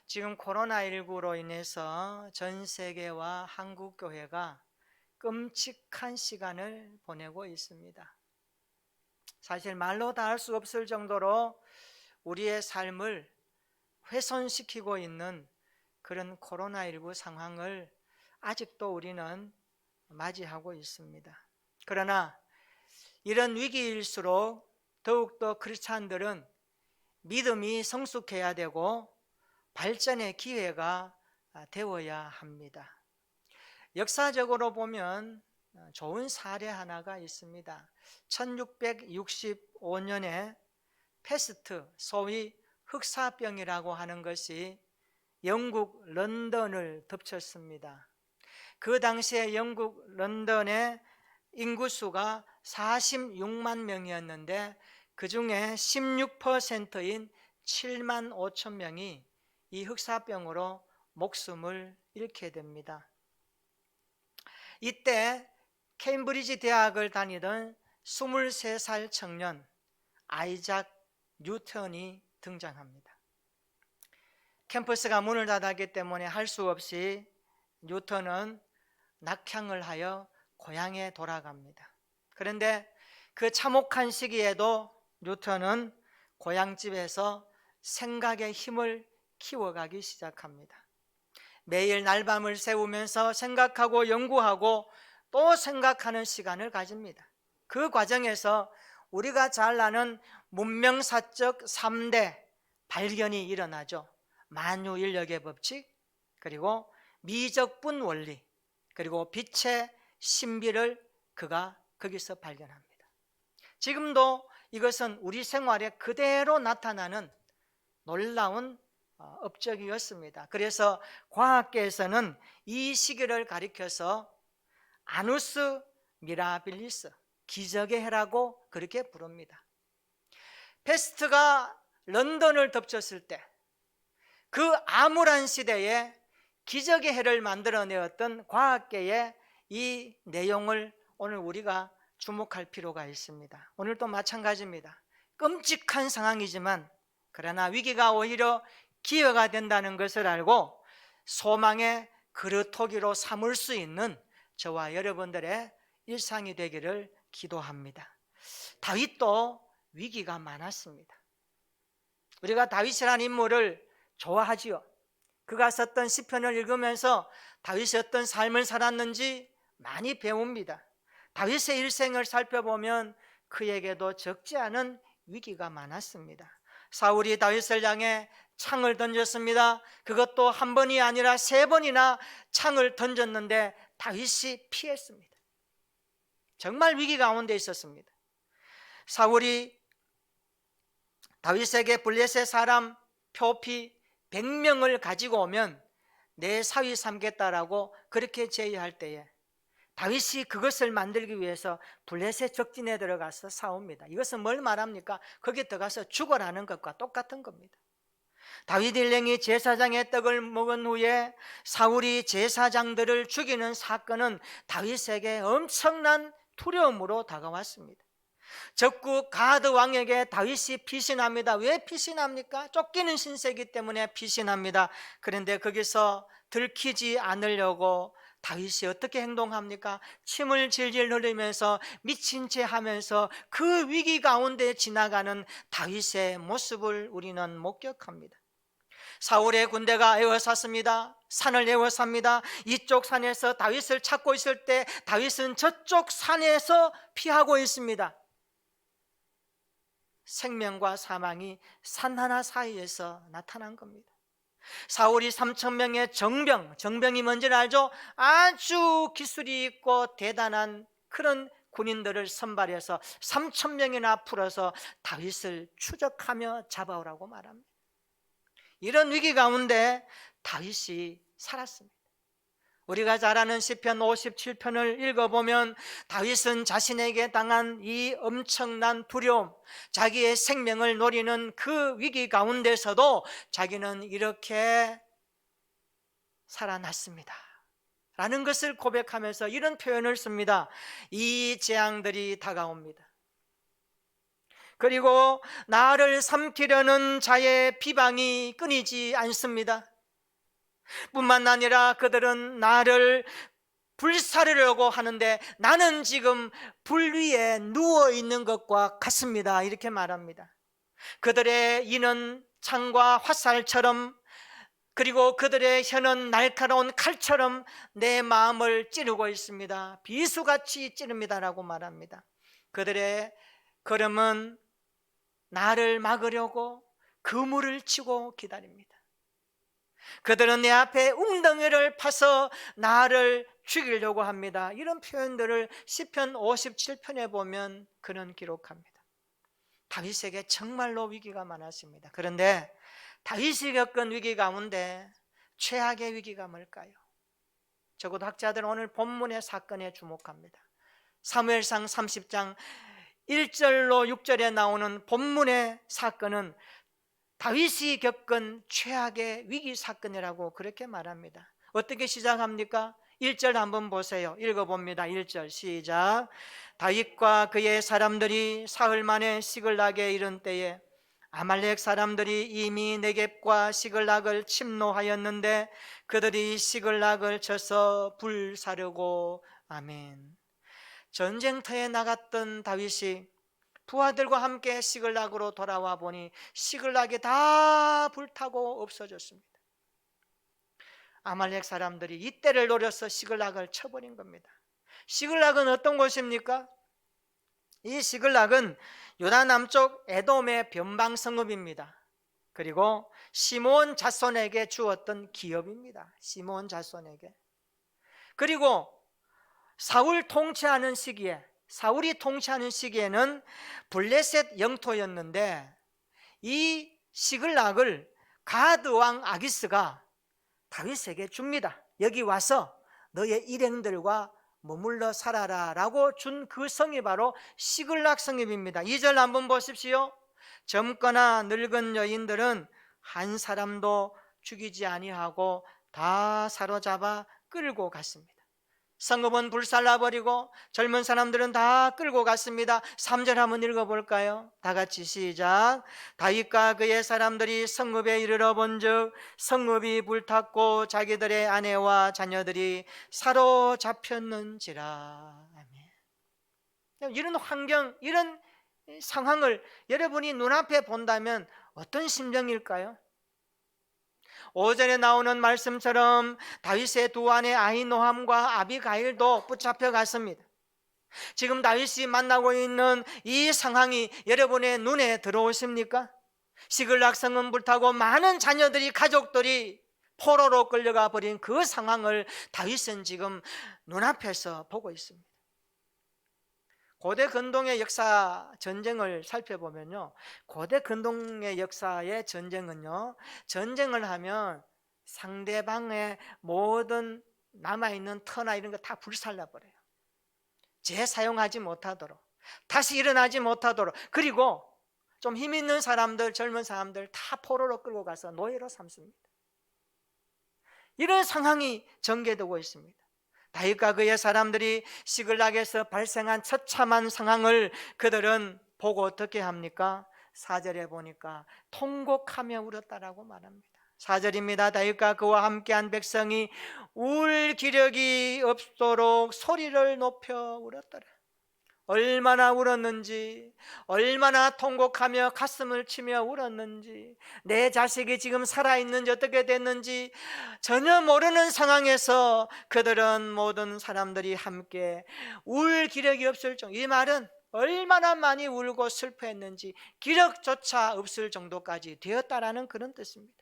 지금 코로나19로 인해서 전 세계와 한국 교회가 끔찍한 시간을 보내고 있습니다. 사실 말로 다 할 수 없을 정도로 우리의 삶을 훼손시키고 있는 그런 코로나19 상황을 아직도 우리는 맞이하고 있습니다. 그러나 이런 위기일수록 더욱더 크리스찬들은 믿음이 성숙해야 되고 발전의 기회가 되어야 합니다. 역사적으로 보면 좋은 사례 하나가 있습니다. 1665년에 패스트, 소위 흑사병이라고 하는 것이 영국 런던을 덮쳤습니다. 그 당시에 영국 런던의 인구수가 46만 명이었는데 그 중에 16%인 7만 5천 명이 이 흑사병으로 목숨을 잃게 됩니다. 이때 케임브리지 대학을 다니던 23살 청년 아이작 뉴턴이 등장합니다. 캠퍼스가 문을 닫았기 때문에 할 수 없이 뉴턴은 낙향을 하여 고향에 돌아갑니다. 그런데 그 참혹한 시기에도 뉴턴은 고향집에서 생각의 힘을 키워가기 시작합니다. 매일 날밤을 새우면서 생각하고 연구하고 또 생각하는 시간을 가집니다. 그 과정에서 우리가 잘 아는 문명사적 3대 발견이 일어나죠. 만유인력의 법칙, 그리고 미적분 원리, 그리고 빛의 신비를 그가 거기서 발견합니다. 지금도 이것은 우리 생활에 그대로 나타나는 놀라운 업적이었습니다. 그래서 과학계에서는 이 시기를 가리켜서 아누스 미라빌리스, 기적의 해라고 그렇게 부릅니다. 패스트가 런던을 덮쳤을 때 그 암울한 시대에 기적의 해를 만들어내었던 과학계의 이 내용을 오늘 우리가 주목할 필요가 있습니다. 오늘도 마찬가지입니다. 끔찍한 상황이지만 그러나 위기가 오히려 기회가 된다는 것을 알고 소망의 그루터기로 삼을 수 있는 저와 여러분들의 일상이 되기를 기도합니다. 다윗도 위기가 많았습니다. 우리가 다윗이라는 인물을 좋아하지요. 그가 썼던 시편을 읽으면서 다윗이 어떤 삶을 살았는지 많이 배웁니다. 다윗의 일생을 살펴보면 그에게도 적지 않은 위기가 많았습니다. 사울이 다윗을 향해 창을 던졌습니다. 그것도 한 번이 아니라 3번이나 창을 던졌는데 다윗이 피했습니다. 정말 위기 가운데 있었습니다. 사울이 다윗에게 블레셋 사람 표피 100명을 가지고 오면 내 사위 삼겠다라고 그렇게 제의할 때에 다윗이 그것을 만들기 위해서 블레셋 적진에 들어가서 싸웁니다. 이것은 뭘 말합니까? 거기에 들어가서 죽어라는 것과 똑같은 겁니다. 다윗 일행이 제사장의 떡을 먹은 후에 사울이 제사장들을 죽이는 사건은 다윗에게 엄청난 두려움으로 다가왔습니다. 적국 가드 왕에게 다윗이 피신합니다. 왜 피신합니까? 쫓기는 신세이기 때문에 피신합니다. 그런데 거기서 들키지 않으려고 다윗이 어떻게 행동합니까? 침을 질질 흘리면서 미친 채 하면서 그 위기 가운데 지나가는 다윗의 모습을 우리는 목격합니다. 사울의 군대가 에워쌌습니다. 산을 에워쌉니다. 이쪽 산에서 다윗을 찾고 있을 때 다윗은 저쪽 산에서 피하고 있습니다. 생명과 사망이 산 하나 사이에서 나타난 겁니다. 사울이 3,000명의 정병이 뭔지를 알죠? 아주 기술이 있고 대단한 그런 군인들을 선발해서 3,000명이나 풀어서 다윗을 추적하며 잡아오라고 말합니다. 이런 위기 가운데 다윗이 살았습니다. 우리가 잘 아는 시편 57편을 읽어보면 다윗은 자신에게 당한 이 엄청난 두려움, 자기의 생명을 노리는 그 위기 가운데서도 자기는 이렇게 살아났습니다 라는 것을 고백하면서 이런 표현을 씁니다. 이 재앙들이 다가옵니다. 그리고 나를 삼키려는 자의 비방이 끊이지 않습니다. 뿐만 아니라 그들은 나를 불사르려고 하는데 나는 지금 불 위에 누워 있는 것과 같습니다. 이렇게 말합니다. 그들의 이는 창과 화살처럼, 그리고 그들의 혀는 날카로운 칼처럼 내 마음을 찌르고 있습니다. 비수같이 찌릅니다라고 말합니다. 그들의 걸음은 나를 막으려고 그물을 치고 기다립니다. 그들은 내 앞에 웅덩이를 파서 나를 죽이려고 합니다. 이런 표현들을 시편 57편에 보면 그는 기록합니다. 다윗에게 정말로 위기가 많았습니다. 그런데 다윗이 겪은 위기 가운데 최악의 위기가 뭘까요? 적어도 학자들은 오늘 본문의 사건에 주목합니다. 사무엘상 30장 1절로 6절에 나오는 본문의 사건은 다윗이 겪은 최악의 위기 사건이라고 그렇게 말합니다. 어떻게 시작합니까? 1절 한번 보세요. 읽어봅니다. 1절 시작. 다윗과 그의 사람들이 사흘 만에 시글락에 이른 때에 아말렉 사람들이 이미 네겝과 시글락을 침노하였는데 그들이 시글락을 쳐서 불사르고. 아멘. 전쟁터에 나갔던 다윗이 부하들과 함께 시글락으로 돌아와 보니 시글락이 다 불타고 없어졌습니다. 아말렉 사람들이 이때를 노려서 시글락을 쳐버린 겁니다. 시글락은 어떤 곳입니까? 이 시글락은 유다 남쪽 에돔의 변방 성읍입니다. 그리고 시므온 자손에게 주었던 기업입니다. 시므온 자손에게. 그리고 사울이 통치하는 시기에는 블레셋 영토였는데 이 시글락을 가드 왕 아기스가 다윗에게 줍니다. 여기 와서 너의 일행들과 머물러 살아라 라고 준 그 성이 바로 시글락 성읍입니다. 2절 한번 보십시오. 젊거나 늙은 여인들은 한 사람도 죽이지 아니하고 다 사로잡아 끌고 갔습니다. 성읍은 불살라버리고 젊은 사람들은 다 끌고 갔습니다. 3절 한번 읽어볼까요? 다 같이 시작. 다윗과 그의 사람들이 성읍에 이르러 본즉 성읍이 불탔고 자기들의 아내와 자녀들이 사로잡혔는지라. 아멘. 이런 환경, 이런 상황을 여러분이 눈앞에 본다면 어떤 심정일까요? 5절에 나오는 말씀처럼 다윗의 두 아내 아히노함과 아비가일도 붙잡혀 갔습니다. 지금 다윗이 만나고 있는 이 상황이 여러분의 눈에 들어오십니까? 시글락 성은 불타고 많은 자녀들이, 가족들이 포로로 끌려가 버린 그 상황을 다윗은 지금 눈앞에서 보고 있습니다. 고대 근동의 역사 전쟁을 살펴보면요, 고대 근동의 역사의 전쟁은요, 전쟁을 하면 상대방의 모든 남아있는 터나 이런 거 다 불살라버려요. 재사용하지 못하도록, 다시 일어나지 못하도록. 그리고 좀 힘 있는 사람들, 젊은 사람들 다 포로로 끌고 가서 노예로 삼습니다. 이런 상황이 전개되고 있습니다. 다윗과 그의 사람들이 시글락에서 발생한 처참한 상황을 그들은 보고 어떻게 합니까? 4절에 보니까 통곡하며 울었다라고 말합니다. 4절입니다. 다윗과 그와 함께한 백성이 울 기력이 없도록 소리를 높여 울었더라. 얼마나 울었는지, 얼마나 통곡하며 가슴을 치며 울었는지, 내 자식이 지금 살아있는지 어떻게 됐는지 전혀 모르는 상황에서 그들은 모든 사람들이 함께 울 기력이 없을 정도, 이 말은 얼마나 많이 울고 슬퍼했는지 기력조차 없을 정도까지 되었다라는 그런 뜻입니다.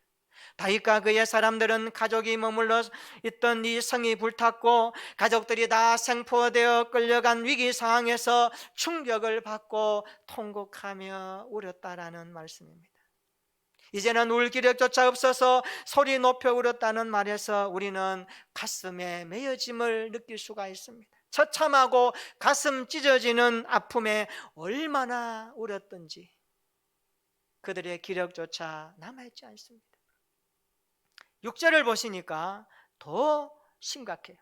다윗과 그의 사람들은 가족이 머물러 있던 이 성이 불탔고 가족들이 다 생포되어 끌려간 위기 상황에서 충격을 받고 통곡하며 울었다라는 말씀입니다. 이제는 울 기력조차 없어서 소리 높여 울었다는 말에서 우리는 가슴에 메어짐을 느낄 수가 있습니다. 처참하고 가슴 찢어지는 아픔에 얼마나 울었던지 그들의 기력조차 남아있지 않습니다. 6절을 보시니까 더 심각해요.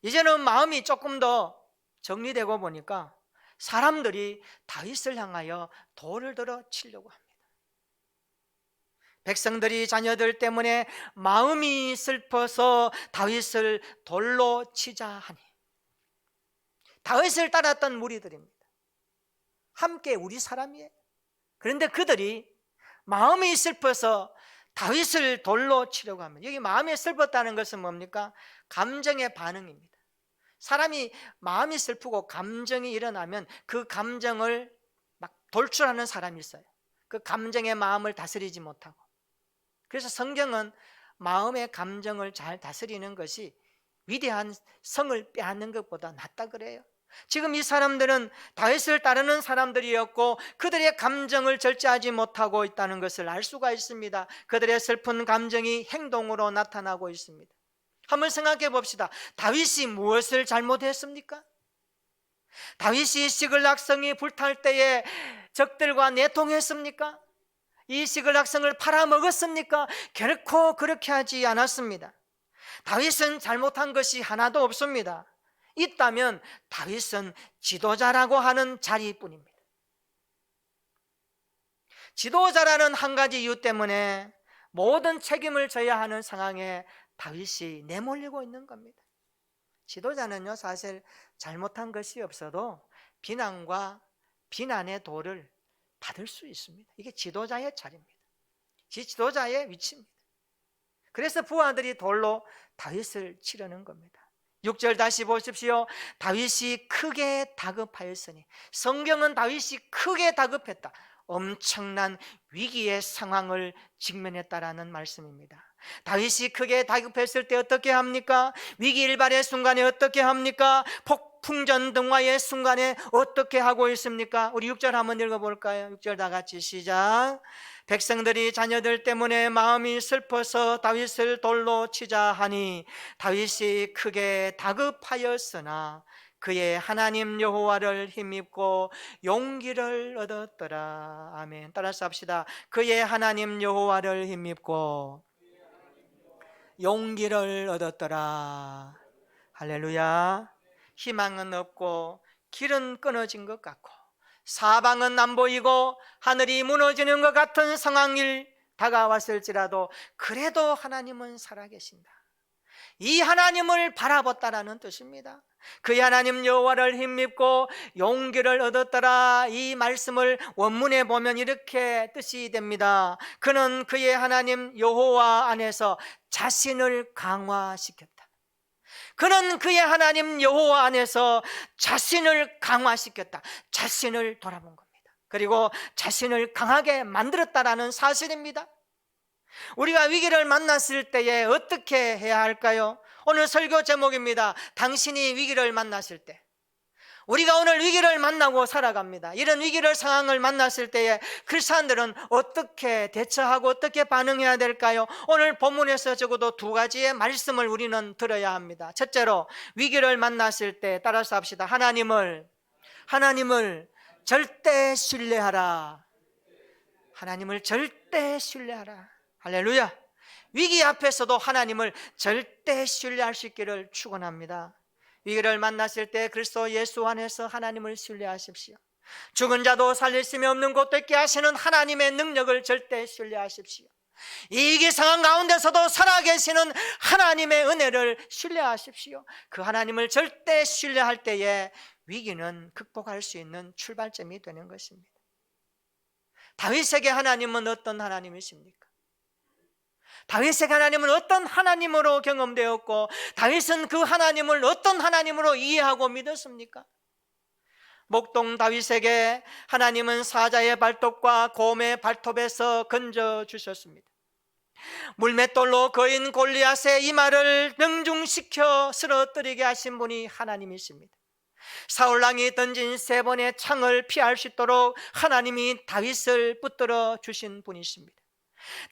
이제는 마음이 조금 더 정리되고 보니까 사람들이 다윗을 향하여 돌을 들어 치려고 합니다. 백성들이 자녀들 때문에 마음이 슬퍼서 다윗을 돌로 치자 하니. 다윗을 따랐던 무리들입니다. 함께 우리 사람이에요. 그런데 그들이 마음이 슬퍼서 다윗을 돌로 치려고 합니다. 여기 마음이 슬펐다는 것은 뭡니까? 감정의 반응입니다. 사람이 마음이 슬프고 감정이 일어나면 그 감정을 막 돌출하는 사람이 있어요. 그 감정의 마음을 다스리지 못하고. 그래서 성경은 마음의 감정을 잘 다스리는 것이 위대한 성을 빼앗는 것보다 낫다 그래요. 지금 이 사람들은 다윗을 따르는 사람들이었고 그들의 감정을 절제하지 못하고 있다는 것을 알 수가 있습니다. 그들의 슬픈 감정이 행동으로 나타나고 있습니다. 한번 생각해 봅시다. 다윗이 무엇을 잘못했습니까? 다윗이 시글락성이 불탈 때에 적들과 내통했습니까? 이 시글락성을 팔아먹었습니까? 결코 그렇게 하지 않았습니다. 다윗은 잘못한 것이 하나도 없습니다. 있다면 다윗은 지도자라고 하는 자리뿐입니다. 지도자라는 한 가지 이유 때문에 모든 책임을 져야 하는 상황에 다윗이 내몰리고 있는 겁니다. 지도자는요, 사실 잘못한 것이 없어도 비난과 비난의 도를 받을 수 있습니다. 이게 지도자의 자리입니다. 지도자의 위치입니다. 그래서 부하들이 돌로 다윗을 치려는 겁니다. 6절 다시 보십시오. 다윗이 크게 다급하였으니. 성경은 다윗이 크게 다급했다, 엄청난 위기의 상황을 직면했다라는 말씀입니다. 다윗이 크게 다급했을 때 어떻게 합니까? 위기 일발의 순간에 어떻게 합니까? 폭풍전등화의 순간에 어떻게 하고 있습니까? 우리 6절 한번 읽어볼까요? 6절 다 같이 시작. 백성들이 자녀들 때문에 마음이 슬퍼서 다윗을 돌로 치자 하니 다윗이 크게 다급하였으나 그의 하나님 여호와를 힘입고 용기를 얻었더라. 아멘. 따라서 합시다. 그의 하나님 여호와를 힘입고 용기를 얻었더라. 할렐루야. 희망은 없고 길은 끊어진 것 같고 사방은 안 보이고 하늘이 무너지는 것 같은 상황이 다가왔을지라도 그래도 하나님은 살아계신다. 이 하나님을 바라봤다라는 뜻입니다. 그의 하나님 여호와를 힘입고 용기를 얻었더라. 이 말씀을 원문에 보면 이렇게 뜻이 됩니다. 그는 그의 하나님 여호와 안에서 자신을 강화시켰다. 그는 그의 하나님 여호와 안에서 자신을 강화시켰다. 자신을 돌아본 겁니다. 그리고 자신을 강하게 만들었다라는 사실입니다. 우리가 위기를 만났을 때에 어떻게 해야 할까요? 오늘 설교 제목입니다. 당신이 위기를 만났을 때. 우리가 오늘 위기를 만나고 살아갑니다. 이런 위기를 상황을 만났을 때에 크리스찬들은 어떻게 대처하고 어떻게 반응해야 될까요? 오늘 본문에서 적어도 두 가지의 말씀을 우리는 들어야 합니다. 첫째로 위기를 만났을 때 따라서 합시다. 하나님을 절대 신뢰하라. 하나님을 절대 신뢰하라. 할렐루야. 위기 앞에서도 하나님을 절대 신뢰할 수 있기를 축원합니다. 위기를 만났을 때 그리스도 예수 안에서 하나님을 신뢰하십시오. 죽은 자도 살릴 수 없는 곳도 있게 하시는 하나님의 능력을 절대 신뢰하십시오. 이 위기 상황 가운데서도 살아계시는 하나님의 은혜를 신뢰하십시오. 그 하나님을 절대 신뢰할 때에 위기는 극복할 수 있는 출발점이 되는 것입니다. 다윗에게 하나님은 어떤 하나님이십니까? 다윗의 하나님은 어떤 하나님으로 경험되었고 다윗은 그 하나님을 어떤 하나님으로 이해하고 믿었습니까? 목동 다윗에게 하나님은 사자의 발톱과 곰의 발톱에서 건져주셨습니다. 물맷돌로 거인 골리앗의 이마를 능중시켜 쓰러뜨리게 하신 분이 하나님이십니다. 사울왕이 던진 3번의 창을 피할 수 있도록 하나님이 다윗을 붙들어 주신 분이십니다.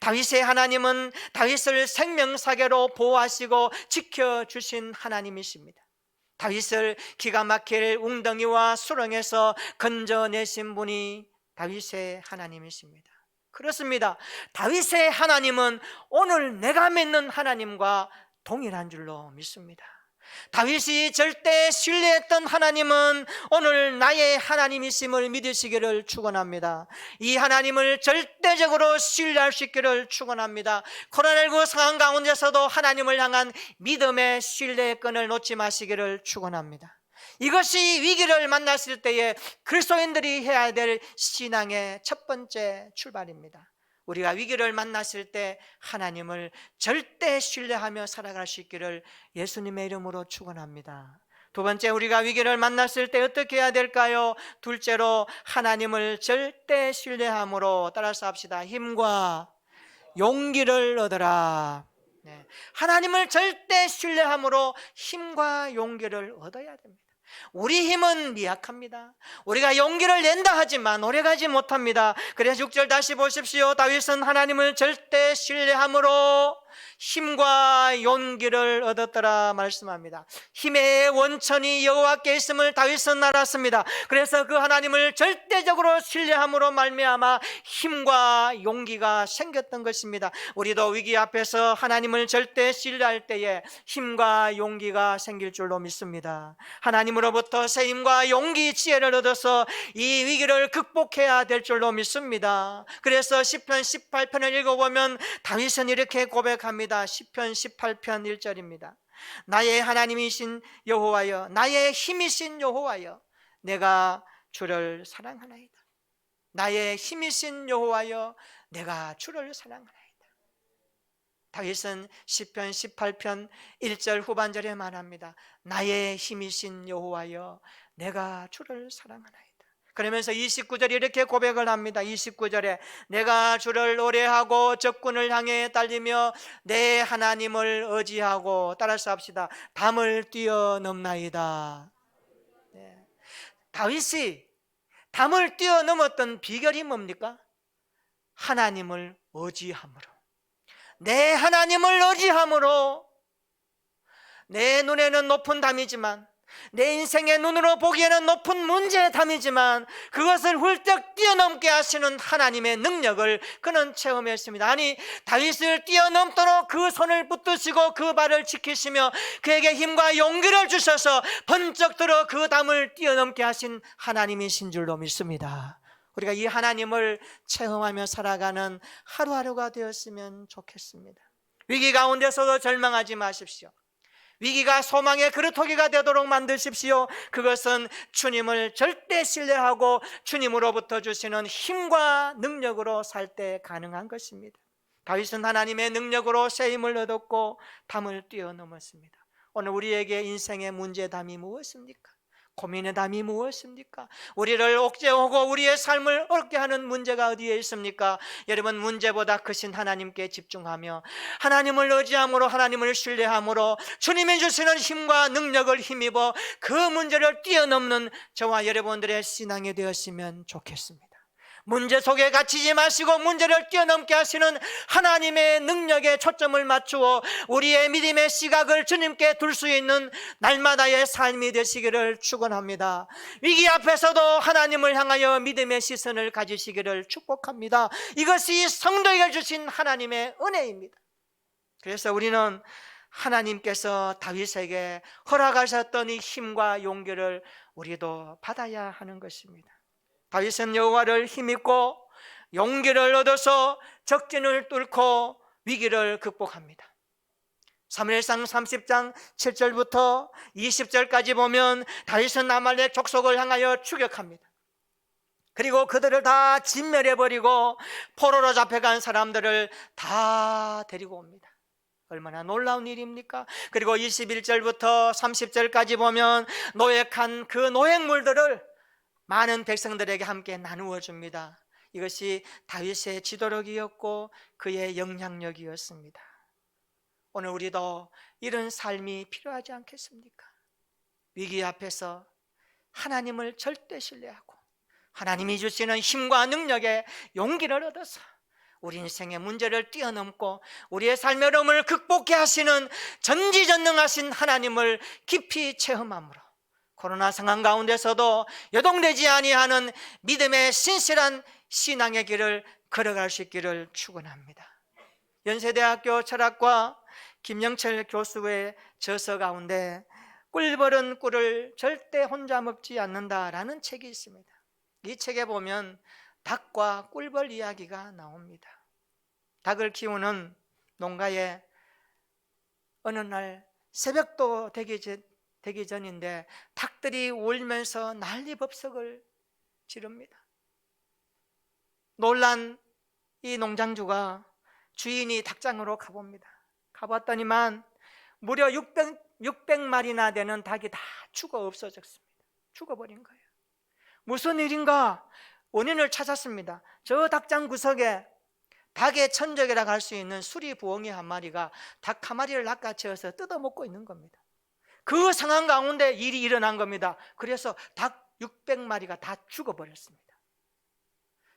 다윗의 하나님은 다윗을 생명사계로 보호하시고 지켜주신 하나님이십니다. 다윗을 기가 막힐 웅덩이와 수렁에서 건져내신 분이 다윗의 하나님이십니다. 그렇습니다. 다윗의 하나님은 오늘 내가 믿는 하나님과 동일한 줄로 믿습니다. 다윗이 절대 신뢰했던 하나님은 오늘 나의 하나님이심을 믿으시기를 축원합니다. 이 하나님을 절대적으로 신뢰할 수 있기를 축원합니다. 코로나19 상황 가운데서도 하나님을 향한 믿음의 신뢰의 끈을 놓지 마시기를 축원합니다. 이것이 위기를 만났을 때에 그리스도인들이 해야 될 신앙의 첫 번째 출발입니다. 우리가 위기를 만났을 때 하나님을 절대 신뢰하며 살아갈 수 있기를 예수님의 이름으로 축원합니다. 두 번째, 우리가 위기를 만났을 때 어떻게 해야 될까요? 둘째로, 하나님을 절대 신뢰함으로, 따라서 합시다. 힘과 용기를 얻어라. 네. 하나님을 절대 신뢰함으로 힘과 용기를 얻어야 됩니다. 우리 힘은 미약합니다. 우리가 용기를 낸다 하지만 오래가지 못합니다. 그래서 6절 다시 보십시오. 다윗은 하나님을 절대 신뢰함으로 힘과 용기를 얻었더라 말씀합니다. 힘의 원천이 여호와께 있음을 다윗은 알았습니다. 그래서 그 하나님을 절대적으로 신뢰함으로 말미암아 힘과 용기가 생겼던 것입니다. 우리도 위기 앞에서 하나님을 절대 신뢰할 때에 힘과 용기가 생길 줄로 믿습니다. 하나님으로부터 새 힘과 용기, 지혜를 얻어서 이 위기를 극복해야 될 줄로 믿습니다. 그래서 시편 18편을 읽어보면 다윗은 이렇게 고백합니다. 시편 18편 1절입니다. 나의 하나님이신 여호와여, 나의 힘이신 여호와여, 내가 주를 사랑하나이다. 나의 힘이신 여호와여, 내가 주를 사랑하나이다. 다윗은 시편 18편 1절 후반절에 말합니다. 나의 힘이신 여호와여, 내가 주를 사랑하나이다. 그러면서 29절에 이렇게 고백을 합니다. 29절에 내가 주를 노래하고 적군을 향해 달리며 내 하나님을 의지하고, 따라서 합시다. 담을 뛰어넘나이다. 네. 다윗이 담을 뛰어넘었던 비결이 뭡니까? 하나님을 의지함으로, 내 하나님을 의지함으로. 내 눈에는 높은 담이지만, 내 인생의 눈으로 보기에는 높은 문제의 담이지만 그것을 훌쩍 뛰어넘게 하시는 하나님의 능력을 그는 체험했습니다. 아니, 다윗을 뛰어넘도록 그 손을 붙드시고 그 발을 지키시며 그에게 힘과 용기를 주셔서 번쩍 들어 그 담을 뛰어넘게 하신 하나님이신 줄로 믿습니다. 우리가 이 하나님을 체험하며 살아가는 하루하루가 되었으면 좋겠습니다. 위기 가운데서도 절망하지 마십시오. 위기가 소망의 그루터기가 되도록 만드십시오. 그것은 주님을 절대 신뢰하고 주님으로부터 주시는 힘과 능력으로 살 때 가능한 것입니다. 다윗은 하나님의 능력으로 새 힘을 얻었고 담을 뛰어넘었습니다. 오늘 우리에게 인생의 문제 담이 무엇입니까? 고민의 담이 무엇입니까? 우리를 옥죄하고 우리의 삶을 어렵게 하는 문제가 어디에 있습니까? 여러분, 문제보다 크신 하나님께 집중하며 하나님을 의지함으로, 하나님을 신뢰함으로 주님이 주시는 힘과 능력을 힘입어 그 문제를 뛰어넘는 저와 여러분들의 신앙이 되었으면 좋겠습니다. 문제 속에 갇히지 마시고 문제를 뛰어넘게 하시는 하나님의 능력에 초점을 맞추어 우리의 믿음의 시각을 주님께 둘 수 있는 날마다의 삶이 되시기를 축원합니다. 위기 앞에서도 하나님을 향하여 믿음의 시선을 가지시기를 축복합니다. 이것이 성도에게 주신 하나님의 은혜입니다. 그래서 우리는 하나님께서 다윗에게 허락하셨던 이 힘과 용기를 우리도 받아야 하는 것입니다. 다윗은 여호와를 힘입고 용기를 얻어서 적진을 뚫고 위기를 극복합니다. 사무엘상 30장 7절부터 20절까지 보면 다윗은 아말렉 족속을 향하여 추격합니다. 그리고 그들을 다 진멸해버리고 포로로 잡혀간 사람들을 다 데리고 옵니다. 얼마나 놀라운 일입니까? 그리고 21절부터 30절까지 보면 노획한 그 노획물들을 많은 백성들에게 함께 나누어 줍니다. 이것이 다윗의 지도력이었고 그의 영향력이었습니다. 오늘 우리도 이런 삶이 필요하지 않겠습니까? 위기 앞에서 하나님을 절대 신뢰하고 하나님이 주시는 힘과 능력에 용기를 얻어서 우리 인생의 문제를 뛰어넘고 우리의 삶의 어려움을 극복해 하시는 전지전능하신 하나님을 깊이 체험함으로 코로나 상황 가운데서도 요동되지 아니하는 믿음의 신실한 신앙의 길을 걸어갈 수 있기를 축원합니다. 연세대학교 철학과 김영철 교수의 저서 가운데 꿀벌은 꿀을 절대 혼자 먹지 않는다라는 책이 있습니다. 이 책에 보면 닭과 꿀벌 이야기가 나옵니다. 닭을 키우는 농가에 어느 날 새벽도 되기 전인데 닭들이 울면서 난리법석을 지릅니다. 놀란 이 농장주가 주인이 닭장으로 가봅니다. 가봤더니만 무려 600마리나 되는 닭이 다 죽어 없어졌습니다. 죽어버린 거예요. 무슨 일인가 원인을 찾았습니다. 저 닭장 구석에 닭의 천적이라고 할 수 있는 수리부엉이 한 마리가 닭 한 마리를 낚아채어서 뜯어먹고 있는 겁니다. 그 상황 가운데 일이 일어난 겁니다. 그래서 닭 600마리가 다 죽어버렸습니다.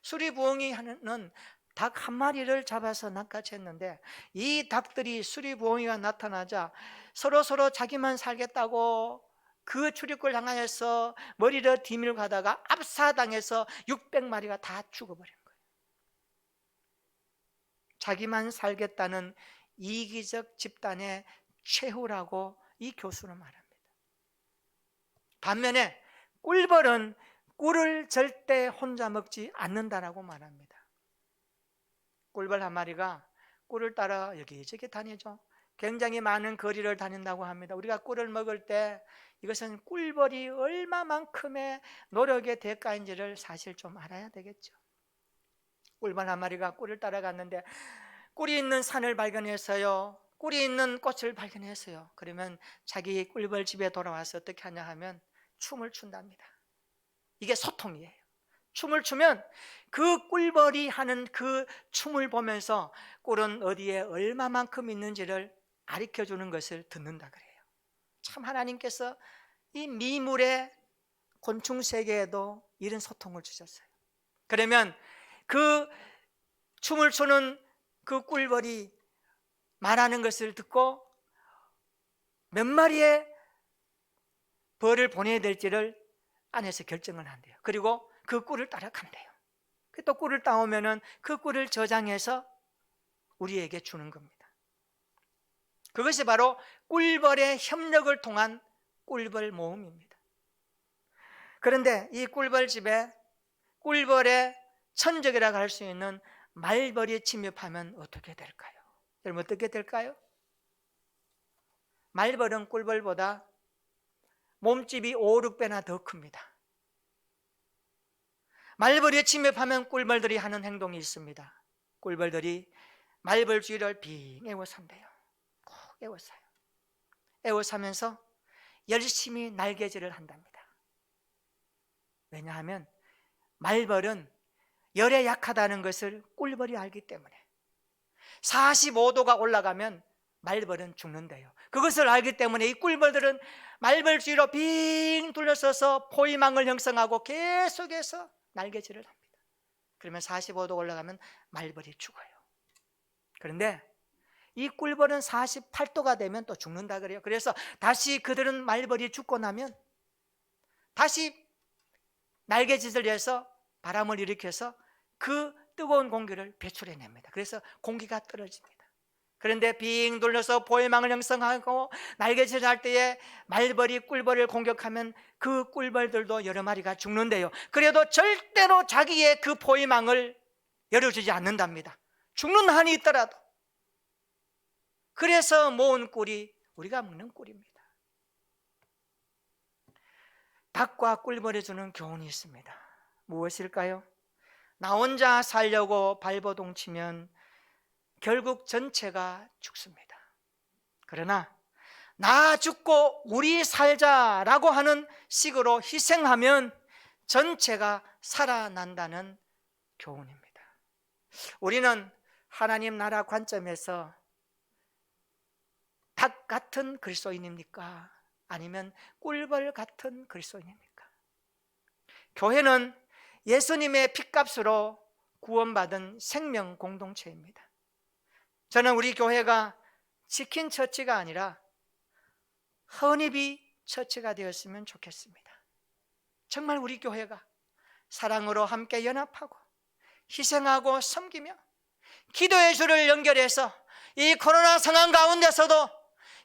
수리부엉이는 닭 한 마리를 잡아서 낚아챘는데 이 닭들이 수리부엉이가 나타나자 서로 자기만 살겠다고 그 출입구를 향하여서 머리를 디밀 가다가 압사당해서 600마리가 다 죽어버린 거예요. 자기만 살겠다는 이기적 집단의 최후라고 이 교수는 말합니다. 반면에 꿀벌은 꿀을 절대 혼자 먹지 않는다라고 말합니다. 꿀벌 한 마리가 꿀을 따라 여기저기 다니죠. 굉장히 많은 거리를 다닌다고 합니다. 우리가 꿀을 먹을 때 이것은 꿀벌이 얼마만큼의 노력의 대가인지를 사실 좀 알아야 되겠죠. 꿀벌 한 마리가 꿀을 따라갔는데 꿀이 있는 산을 발견했어요. 꿀이 있는 꽃을 발견했어요. 그러면 자기 꿀벌 집에 돌아와서 어떻게 하냐 하면 춤을 춘답니다. 이게 소통이에요. 춤을 추면 그 꿀벌이 하는 그 춤을 보면서 꿀은 어디에 얼마만큼 있는지를 가르쳐주는 것을 듣는다 그래요. 참 하나님께서 이 미물의 곤충 세계에도 이런 소통을 주셨어요. 그러면 그 춤을 추는 그 꿀벌이 말하는 것을 듣고 몇 마리의 벌을 보내야 될지를 안에서 결정을 한대요. 그리고 그 꿀을 따라간대요. 또 꿀을 따오면은 그 꿀을 저장해서 우리에게 주는 겁니다. 그것이 바로 꿀벌의 협력을 통한 꿀벌 모음입니다. 그런데 이 꿀벌 집에 꿀벌의 천적이라고 할 수 있는 말벌이 침입하면 어떻게 될까요? 여러분 어떻게 될까요? 말벌은 꿀벌보다 몸집이 5, 6배나 더 큽니다. 말벌이 침입하면 꿀벌들이 하는 행동이 있습니다. 꿀벌들이 말벌 주위를 빙 에워싼대요. 꼭 에워싸요. 에워싸면서 열심히 날개질을 한답니다. 왜냐하면 말벌은 열에 약하다는 것을 꿀벌이 알기 때문에 45도가 올라가면 말벌은 죽는데요. 그것을 알기 때문에 이 꿀벌들은 말벌 주위로 빙 둘러서서 포위망을 형성하고 계속해서 날개질을 합니다. 그러면 45도 올라가면 말벌이 죽어요. 그런데 이 꿀벌은 48도가 되면 또 죽는다 그래요. 그래서 다시 그들은 말벌이 죽고 나면 다시 날개짓을 해서 바람을 일으켜서 그 뜨거운 공기를 배출해냅니다. 그래서 공기가 떨어집니다. 그런데 빙 돌려서 포위망을 형성하고 날개짓을 할 때에 말벌이 꿀벌을 공격하면 그 꿀벌들도 여러 마리가 죽는데요. 그래도 절대로 자기의 그 포위망을 열어주지 않는답니다. 죽는 한이 있더라도. 그래서 모은 꿀이 우리가 먹는 꿀입니다. 닭과 꿀벌이 주는 교훈이 있습니다. 무엇일까요? 나 혼자 살려고 발버둥 치면 결국 전체가 죽습니다. 그러나 나 죽고 우리 살자라고 하는 식으로 희생하면 전체가 살아난다는 교훈입니다. 우리는 하나님 나라 관점에서 닭 같은 그리스도인입니까? 아니면 꿀벌 같은 그리스도인입니까? 교회는 예수님의 핏값으로 구원받은 생명 공동체입니다. 저는 우리 교회가 치킨 처치가 아니라 허니비 처치가 되었으면 좋겠습니다. 정말 우리 교회가 사랑으로 함께 연합하고 희생하고 섬기며 기도의 줄을 연결해서 이 코로나 상황 가운데서도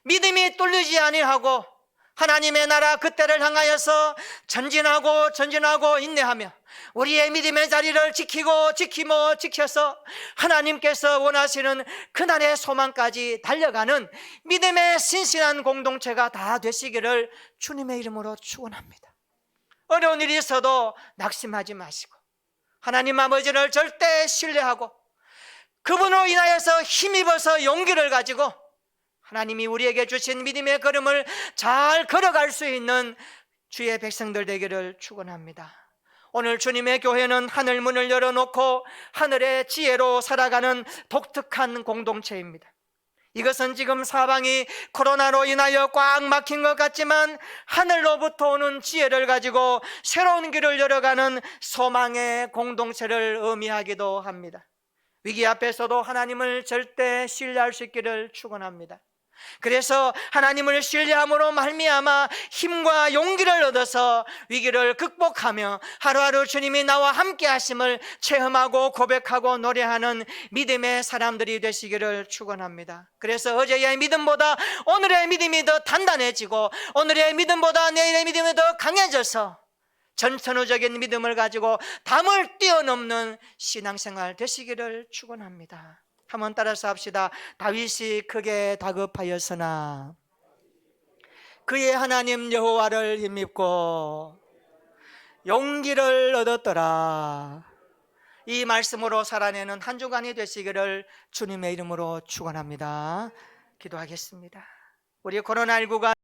믿음이 뚫리지 아니하고 하나님의 나라 그때를 향하여서 전진하고 인내하며 우리의 믿음의 자리를 지켜서 하나님께서 원하시는 그날의 소망까지 달려가는 믿음의 신실한 공동체가 다 되시기를 주님의 이름으로 축원합니다. 어려운 일이 있어도 낙심하지 마시고 하나님 아버지를 절대 신뢰하고 그분으로 인하여서 힘입어서 용기를 가지고 하나님이 우리에게 주신 믿음의 걸음을 잘 걸어갈 수 있는 주의 백성들 되기를 축원합니다. 오늘 주님의 교회는 하늘 문을 열어놓고 하늘의 지혜로 살아가는 독특한 공동체입니다. 이것은 지금 사방이 코로나로 인하여 꽉 막힌 것 같지만 하늘로부터 오는 지혜를 가지고 새로운 길을 열어가는 소망의 공동체를 의미하기도 합니다. 위기 앞에서도 하나님을 절대 신뢰할 수 있기를 축원합니다. 그래서 하나님을 신뢰함으로 말미암아 힘과 용기를 얻어서 위기를 극복하며 하루하루 주님이 나와 함께 하심을 체험하고 고백하고 노래하는 믿음의 사람들이 되시기를 축원합니다. 그래서 어제의 믿음보다 오늘의 믿음이 더 단단해지고 오늘의 믿음보다 내일의 믿음이 더 강해져서 전천후적인 믿음을 가지고 담을 뛰어넘는 신앙생활 되시기를 축원합니다. 한번 따라서 합시다. 다윗이 크게 다급하였으나 그의 하나님 여호와를 힘입고 용기를 얻었더라. 이 말씀으로 살아내는 한 주간이 되시기를 주님의 이름으로 축원합니다. 기도하겠습니다. 우리 코로나19가